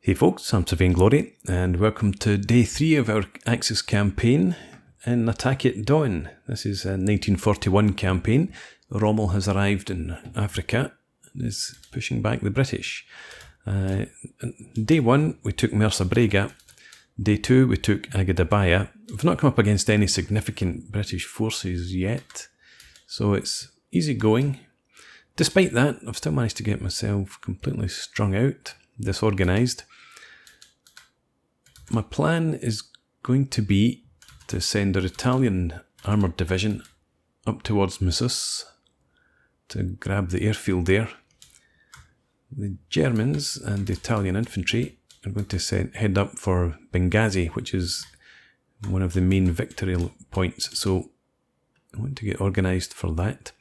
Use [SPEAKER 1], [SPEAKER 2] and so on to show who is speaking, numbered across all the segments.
[SPEAKER 1] Hey folks, I'm Sir Glory, and welcome to day 3 of our Axis campaign in Attack at Dawn. This is a 1941 campaign. Rommel has arrived in Africa and is pushing back the British. Day 1 we took Mersa Brega. Day 2 we took Agedabia. We've not come up against any significant British forces yet, so it's easy going. Despite that, I've still managed to get myself completely strung out, disorganised. My plan is going to be to send our Italian Armoured Division up towards Missus to grab the airfield there. The Germans and the Italian infantry are going to head up for Benghazi, which is one of the main victory points, so I want to get organised for that.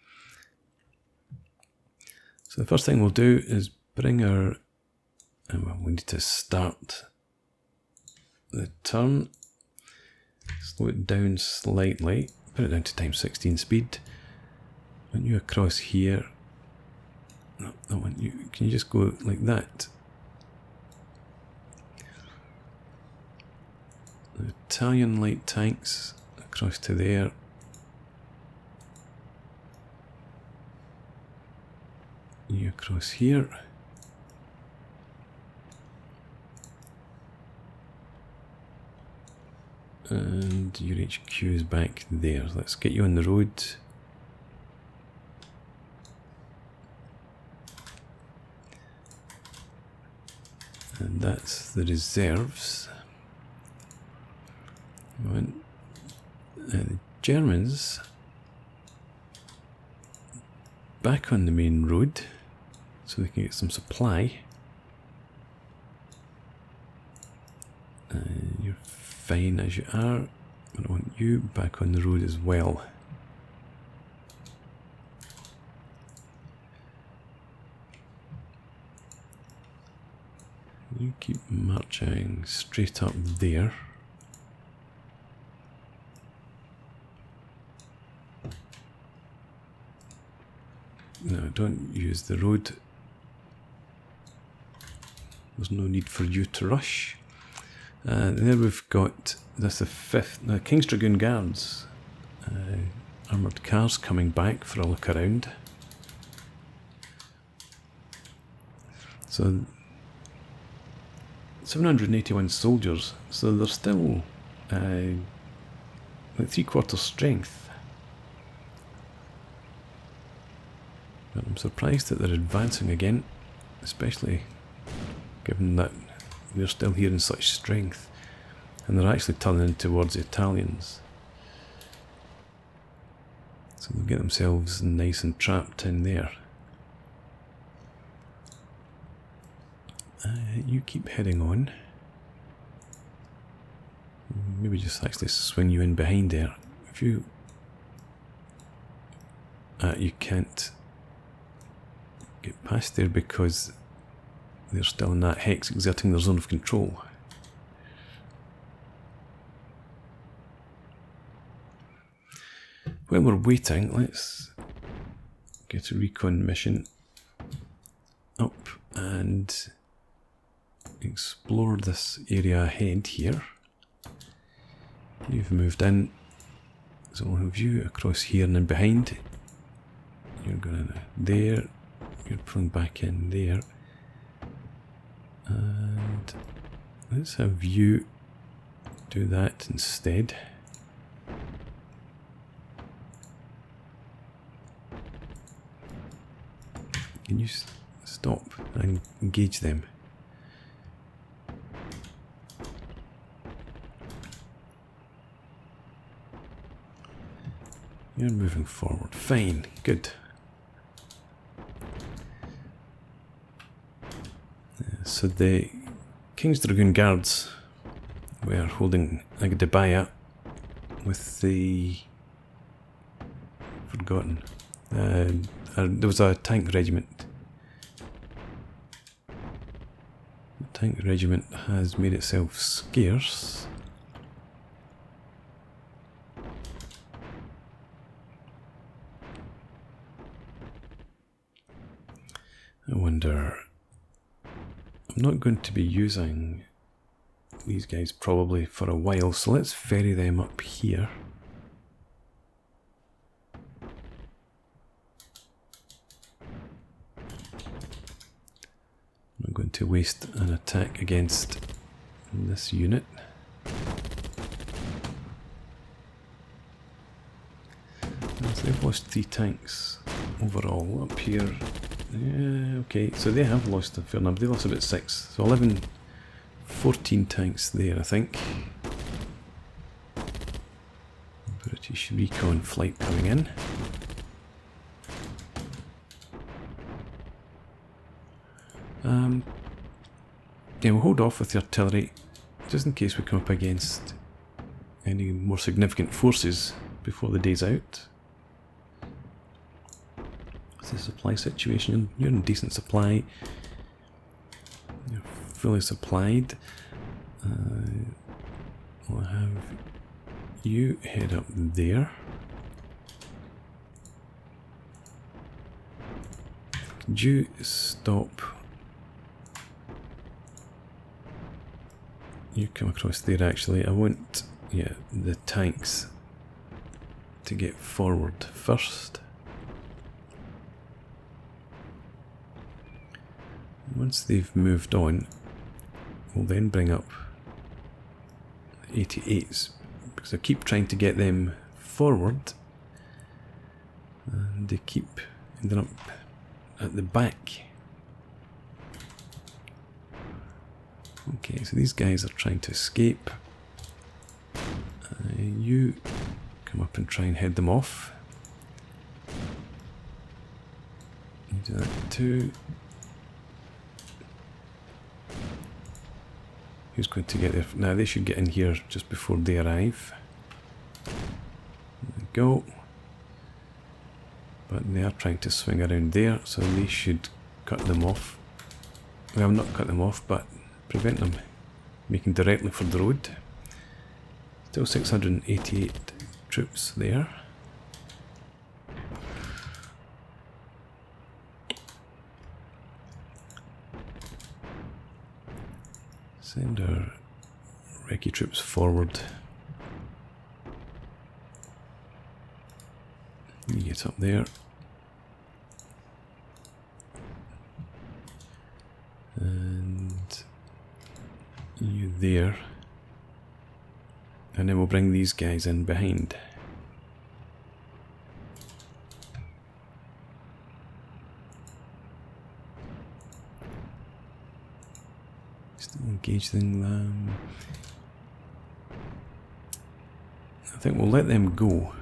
[SPEAKER 1] So the first thing we'll do is bring our... we need to start the turn, slow it down slightly, put it down to times 16 speed. When you across here, no, that one, can you just go like that? The Italian light tanks across to there. You across here. And your HQ is back there. Let's get you on the road. And that's the reserves. The Germans back on the main road so they can get some supply. You're fine as you are, but I want you back on the road as well. You keep marching straight up there. No, don't use the road. There's no need for you to rush. There we've got, that's the 5th, the King's Dragoon Guards, armoured cars coming back for a look around. So 781 soldiers, so they're still like 3/4 strength. But I'm surprised that they're advancing again, especially given that they're still here in such strength, and they're actually turning towards the Italians. So they'll get themselves nice and trapped in there. You keep heading on. Maybe just actually swing you in behind there. If you... you can't get past there because they're still in that hex exerting their zone of control. While we're waiting, let's get a recon mission up and explore this area ahead here. You've moved in, so we'll have you across here and then behind. You're going there, you're pulling back in there. And let's have you do that instead. Can you stop and engage them? You're moving forward. Fine. Good. So the King's Dragoon Guards were holding Agedabia with the... forgotten. There was a tank regiment. The tank regiment has made itself scarce. I wonder I'm not going to be using these guys probably for a while, so let's ferry them up here. I'm not going to waste an attack against this unit. So they've lost 3 tanks overall up here. Yeah, okay, so they have lost a fair number. They lost about 6. So 11, 14 tanks there, I think. British recon flight coming in. Yeah, we'll hold off with the artillery just in case we come up against any more significant forces before the day's out. It's the supply situation. You're in decent supply. You're fully supplied. We'll have you head up there. Could you stop? You come across there actually. I want, yeah, the tanks to get forward first. Once they've moved on, we'll then bring up the 88s, because I keep trying to get them forward and they keep ending up at the back. Okay, so these guys are trying to escape. You come up and try and head them off. You do that too. Who's going to get there? Now they should get in here just before they arrive. There we go. But they are trying to swing around there, so they should cut them off. Well, not cut them off, but prevent them making directly for the road. Still 688 troops there. Send our recce troops forward. You get up there. And you there. And then we'll bring these guys in behind. Still engaging them. I think we'll let them go.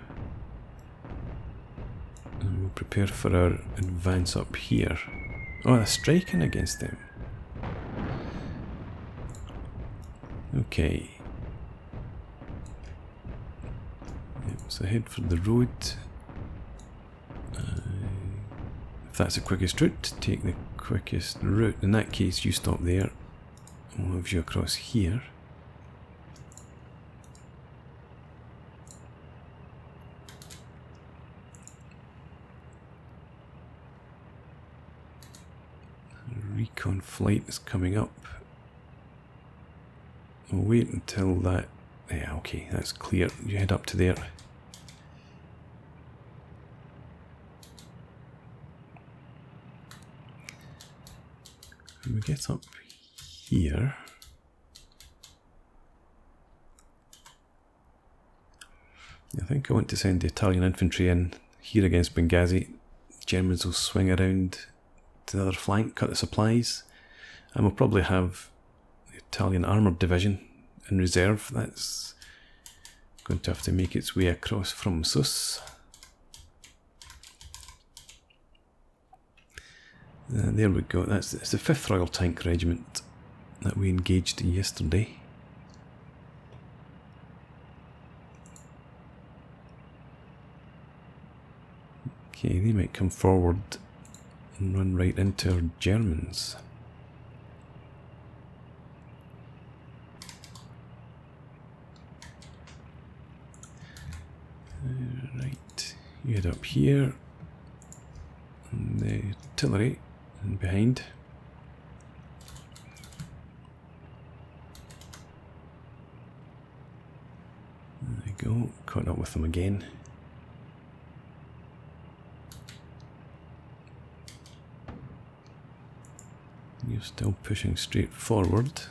[SPEAKER 1] And we'll prepare for our advance up here. Oh, they're striking against them. Okay. So head for the road. If that's the quickest route, take the quickest route. In that case, you stop there. We'll move you across here. Recon flight is coming up. We'll wait until that. Yeah, okay, that's clear. You head up to there. When we get up here, I think I want to send the Italian infantry in here against Benghazi. The Germans will swing around to the other flank, cut the supplies, and we'll probably have the Italian Armoured Division in reserve. That's going to have to make its way across from Sus. There we go. It's the 5th Royal Tank Regiment that we engaged yesterday. Okay, they might come forward and run right into our Germans. Right, you head up here, and the artillery and behind. go, caught up with them again. You're still pushing straight forward.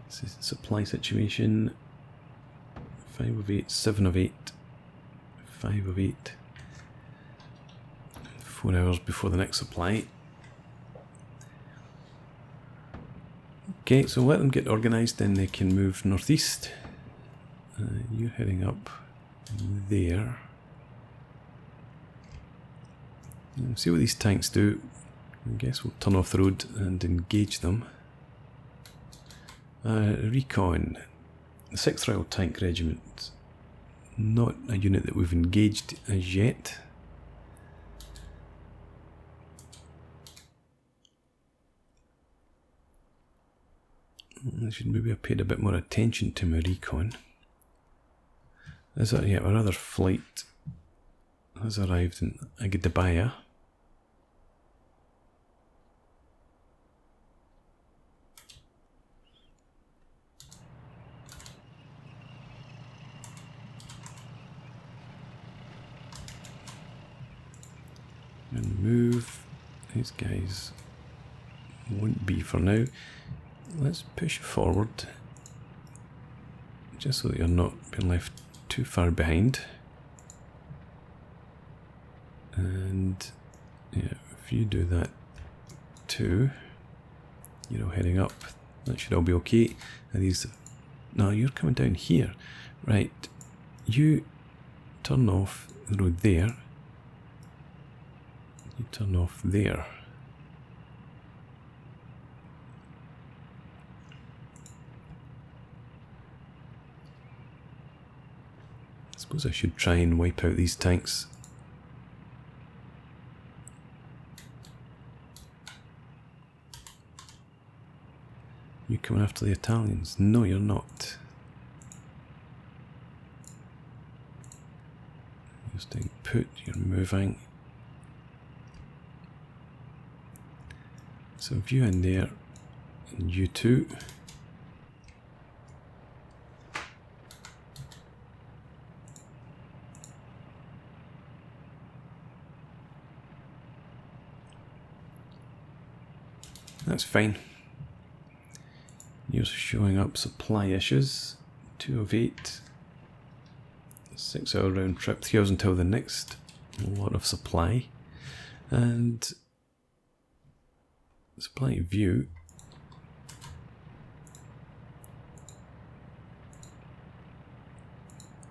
[SPEAKER 1] This is the supply situation. 5 of 8, 7 of 8, 5 of 8. 4 hours before the next supply. Okay, so let them get organised, then they can move northeast. You're heading up there. See what these tanks do. I guess we'll turn off the road and engage them. Recon. The 6th Royal Tank Regiment. Not a unit that we've engaged as yet. I should maybe have paid a bit more attention to my recon. Yeah, our other flight has arrived in Agedabia. And move. These guys won't be for now. Let's push forward, just so that you're not being left too far behind. And yeah, if you do that too, you're all heading up. That should all be okay. And these, no, you're coming down here, right? You turn off the road there. You turn off there. I suppose I should try and wipe out these tanks. You coming after the Italians? No, you're not. You're staying put, you're moving. So if you in there, and you two. That's fine. You're showing up supply issues. 2 of 8. 6 hour round trip. 3 hours until the next. A lot of supply. And supply view.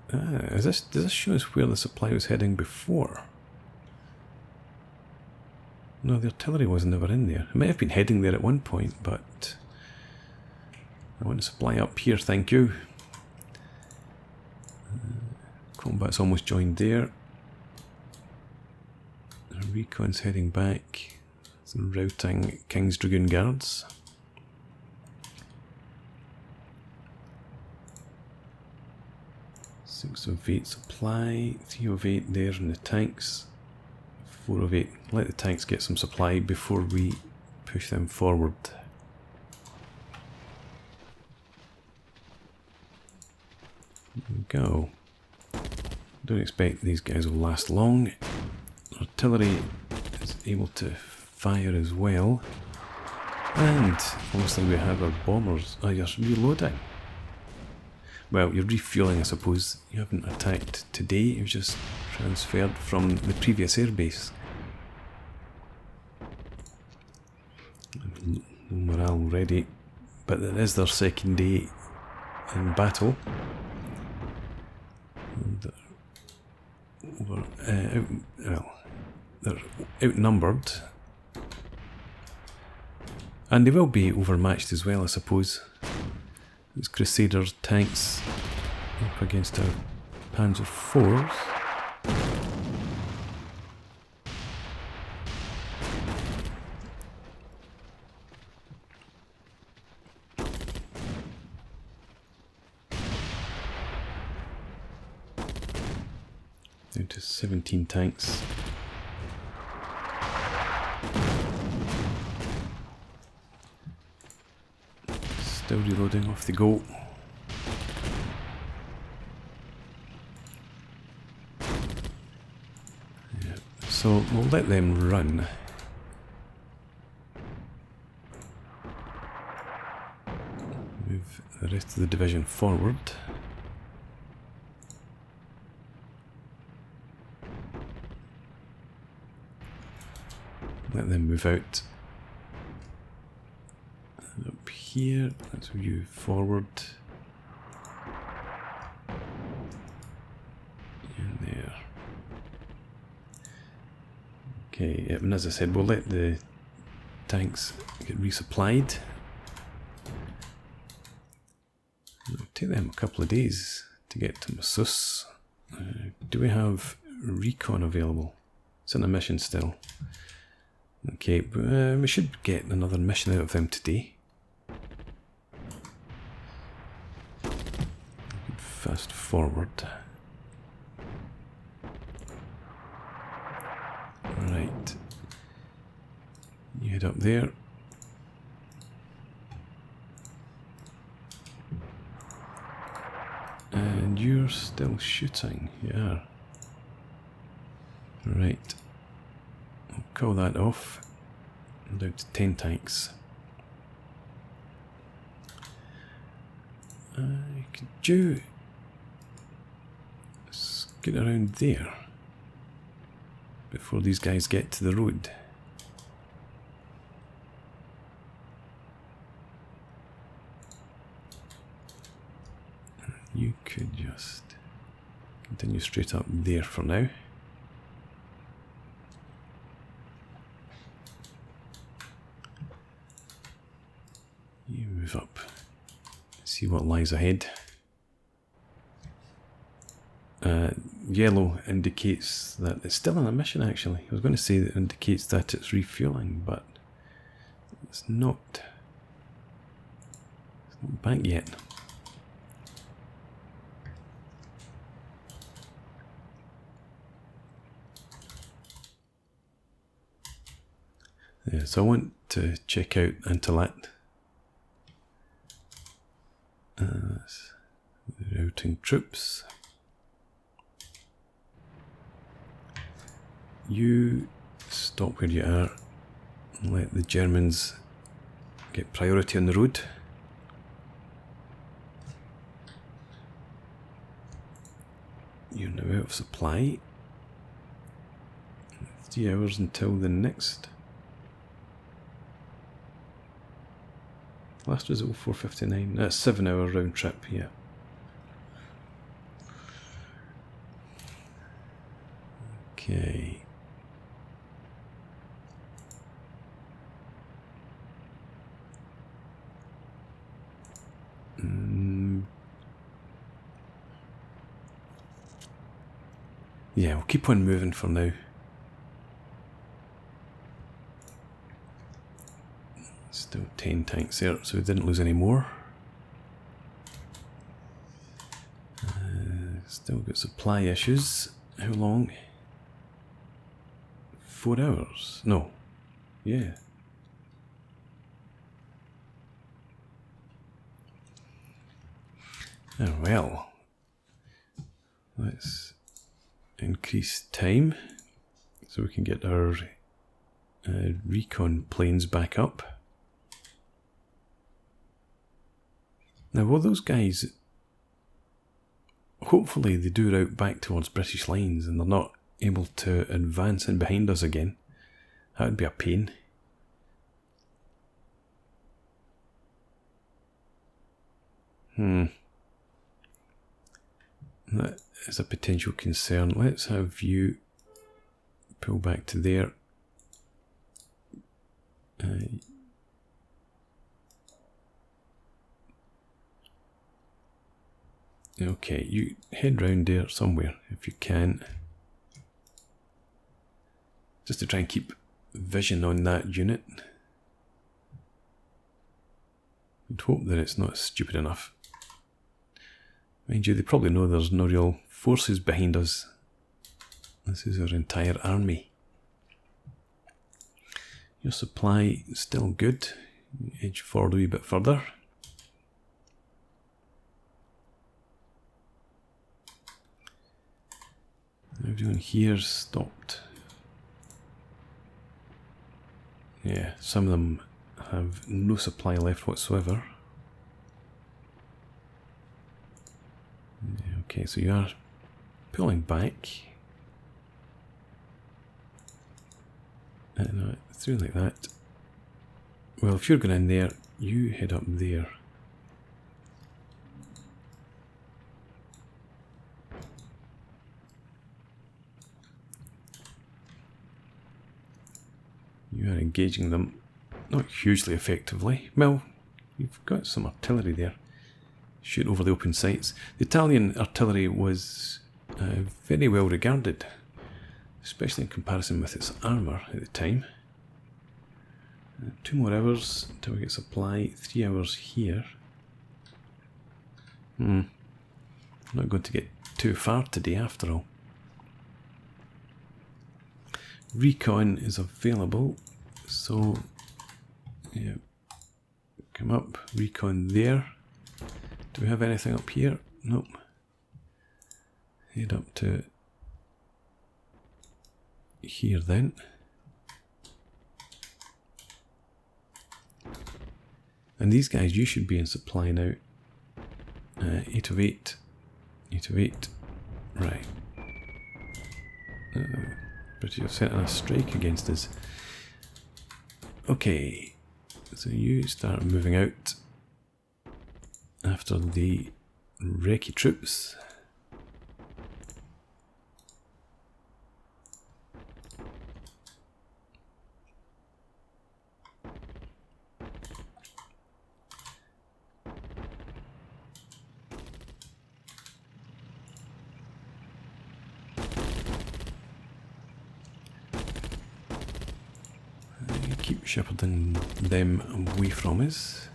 [SPEAKER 1] Does this show us where the supply was heading before? No, the artillery was never in there. It might have been heading there at one point, but I want to supply up here, thank you. Combat's almost joined there. Recon's heading back. It's routing King's Dragoon Guards. Six of 8 supply, 3 of 8 there in the tanks. 4 of 8. Let the tanks get some supply before we push them forward. There we go. Don't expect these guys will last long. Artillery is able to fire as well. And obviously we have our bombers. Oh, you're reloading. Well, you're refueling, I suppose. You haven't attacked today, you've just transferred from the previous airbase. No morale ready, but it is their second day in battle. They're outnumbered. And they will be overmatched as well, I suppose. These Crusader tanks up against our Panzer IVs. Down to 17 tanks. Still reloading, off they go. So we'll let them run. Move the rest of the division forward. Let them move out. And up here, let's move you forward. And there. Okay, and as I said, we'll let the tanks get resupplied. It'll take them a couple of days to get to Massus. Do we have recon available? It's in a mission still. Okay, but we should get another mission out of them today. Fast forward. Right. You head up there. And you're still shooting, yeah. Right. I'll call that off. I'm down to 10 tanks. Could you scoot around there before these guys get to the road? You could just continue straight up there for now. You move up, see what lies ahead. Yellow indicates that it's still on a mission actually. I was going to say that it indicates that it's refueling, but it's not back yet. Yeah, so I want to check out Antelat. Routing troops. You stop where you are and let the Germans get priority on the road. You're now out of supply. 3 hours until the next. Last result 4:59. That's 7 hour round trip, yeah. Okay. Yeah, we'll keep on moving for now. Still 10 tanks there, so we didn't lose any more. Still got supply issues. How long? 4 hours? No. Yeah. Oh well. Let's increase time so we can get our recon planes back up. Now, will those guys, hopefully they do route back towards British lines and they're not able to advance in behind us again. That would be a pain. That is a potential concern. Let's have you pull back to there. Okay, you head round there somewhere if you can. Just to try and keep vision on that unit. I'd hope that it's not stupid enough. Mind you, they probably know there's no real forces behind us. This is our entire army. Your supply is still good. Edge forward a wee bit further. Everyone here stopped Yeah, some of them have no supply left whatsoever. Okay, so you are pulling back. And through like that. Well, if you're going in there, you head up there. You are engaging them not hugely effectively. Well, you've got some artillery there. Shoot over the open sights. The Italian artillery was very well regarded, especially in comparison with its armour at the time. 2 more hours until we get supply. 3 hours here. I'm not going to get too far today after all. Recon is available, so yeah, come up, recon there. Do we have anything up here? Nope. Head up to here then. And these guys, you should be in supply now. 8 of 8. 8 of 8. Right. But you've sent a strike against us. Okay. So you start moving out after the recce troops. Keep shepherding them away from us.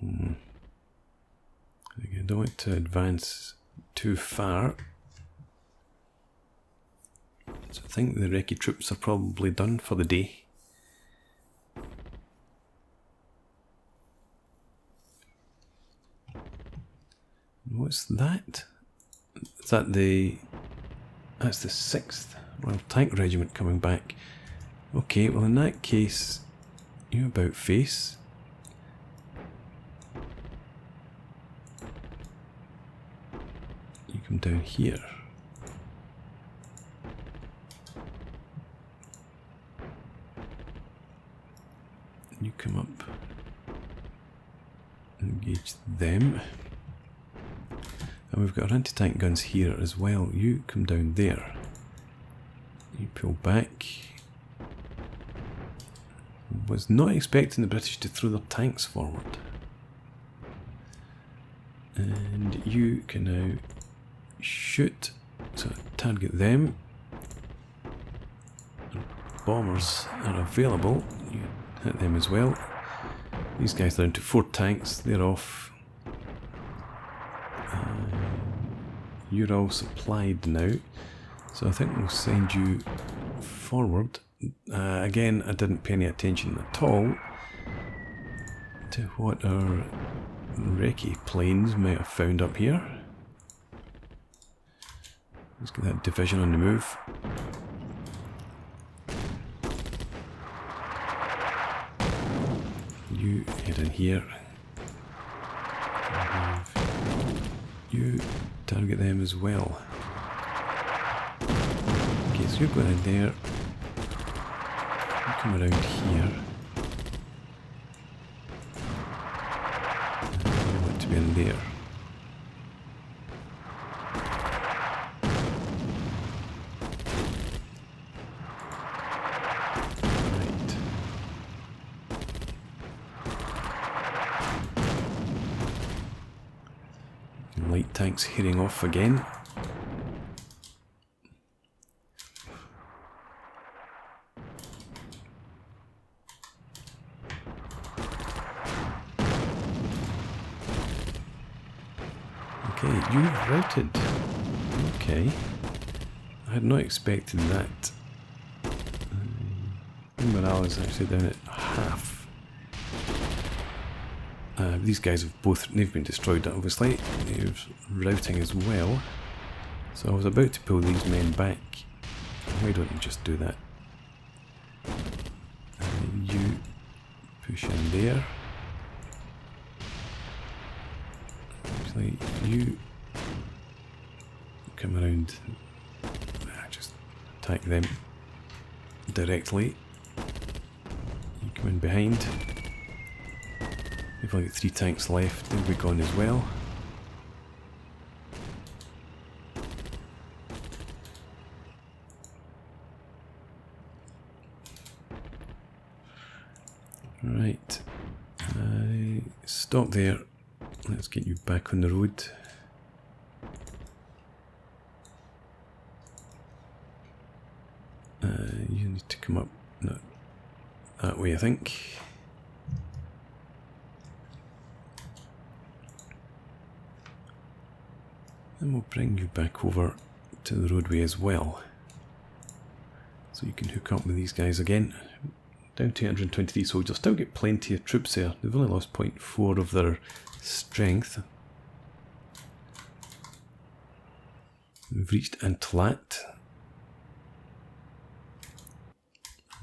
[SPEAKER 1] Again, don't want to advance too far. So I think the recce troops are probably done for the day. What's that? Is that that's the 6th Royal Tank Regiment coming back. Okay, well in that case, you about face. You come down here. You come up. Engage them. And we've got our anti-tank guns here as well. You come down there. You pull back. Was not expecting the British to throw their tanks forward. And you can now shoot. So target them. Bombers are available. You hit them as well. These guys are down to 4 tanks. They're off. You're all supplied now, so I think we'll send you forward. Again, I didn't pay any attention at all to what our recce planes might have found up here. Let's get that division on the move. You head in here. You target them as well. Okay, so you're going in there. You come around here. You want to be in there. Right. Light tanks heading off again. Okay, you've routed. Okay. I had not expected that. Morale is actually down at half. These guys have they've been destroyed obviously. They're routing as well. So I was about to pull these men back. Why don't you just do that? You push in there. Actually, you come around. Just attack them directly. You come in behind. We've only got 3 tanks left. They'll be gone as well. Right. Stop there. Let's get you back on the road. You need to come up that way, I think. And we'll bring you back over to the roadway as well. So you can hook up with these guys again. Down to 123 soldiers. Still get plenty of troops there. They've only lost 0.4 of their strength. We've reached Antelat.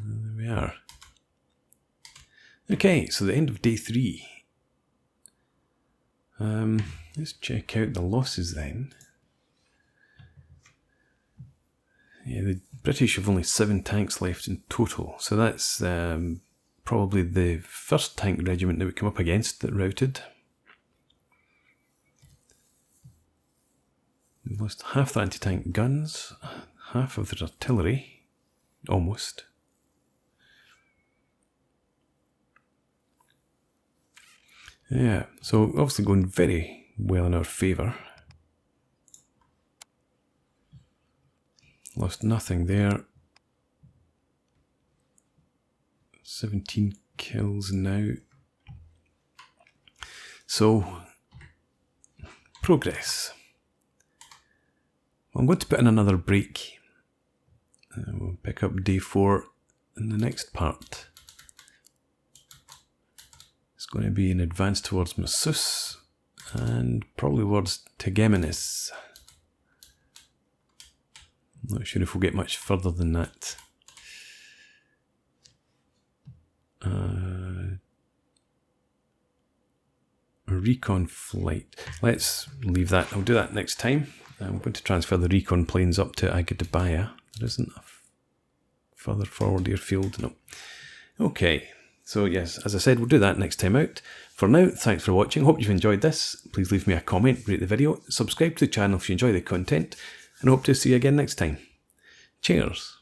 [SPEAKER 1] There we are. Okay, so the end of day 3. Let's check out the losses then. Yeah, the British have only 7 tanks left in total, so that's probably the first tank regiment that we come up against that routed. We've lost half the anti-tank guns, half of their artillery, almost. Yeah, so obviously going very well in our favour. Lost nothing there. 17 kills now. So, progress. Well, I'm going to put in another break. We'll pick up day 4 in the next part. It's going to be an advance towards Massus and probably towards Tegemenis. I'm not sure if we'll get much further than that. A recon flight. Let's leave that. I'll do that next time. I'm going to transfer the recon planes up to Agedabia. There isn't a further forward airfield. No. Okay. So yes, as I said, we'll do that next time out. For now, thanks for watching. Hope you've enjoyed this. Please leave me a comment, rate the video, subscribe to the channel if you enjoy the content, and hope to see you again next time. Cheers.